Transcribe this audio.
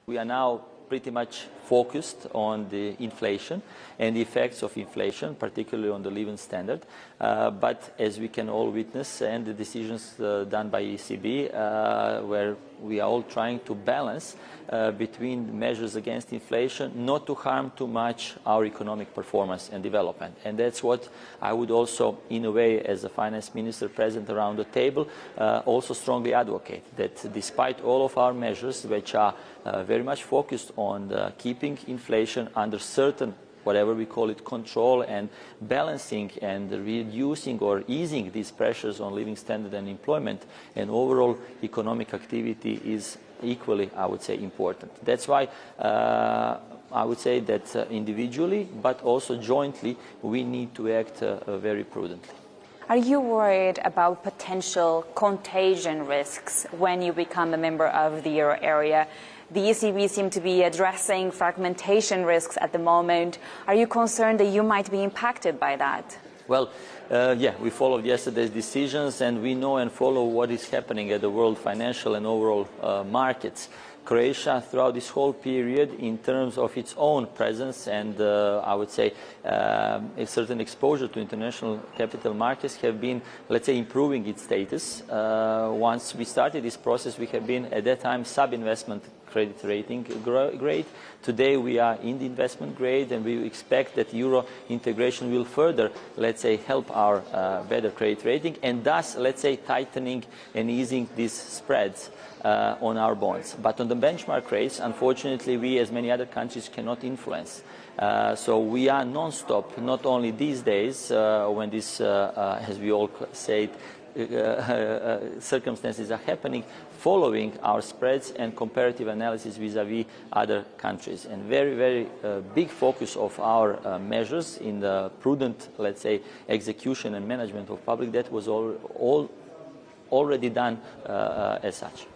We are now pretty much focused on the inflation and the effects of inflation, particularly on the living standard. But as we can all witness, and the decisions done by ECB, where we are all trying to balance between measures against inflation, not to harm too much our economic performance and development. And that's what I would also, in a way, as a finance minister present around the table, also strongly advocate that despite all of our measures, which are very much focused on keeping inflation under certain, whatever we call it, control, and balancing and reducing or easing these pressures on living standard and employment, and overall economic activity is equally, I would say, important. That's why I would say that individually, but also jointly, we need to act very prudently. Are you worried about potential contagion risks when you become a member of the euro area? The ECB seems to be addressing fragmentation risks at the moment. Are you concerned that you might be impacted by that? Well, yeah, we followed yesterday's decisions, and we know and follow what is happening at the world financial and overall markets. Croatia, throughout this whole period, in terms of its own presence and I would say a certain exposure to international capital markets, have been, let's say, improving its status. Once we started this process, we have been at that time sub-investment credit rating grade. Today we are in the investment grade, and we expect that euro integration will further, let's say, help our better credit rating, and thus, let's say, tightening and easing these spreads on our bonds. But on the benchmark rates, unfortunately, we, as many other countries, cannot influence. So we are non-stop, not only these days, when this, as we all say, circumstances are happening, following our spreads and comparative analysis vis-à-vis other countries. And very, very big focus of our measures in the prudent, let's say, execution and management of public debt was already done as such.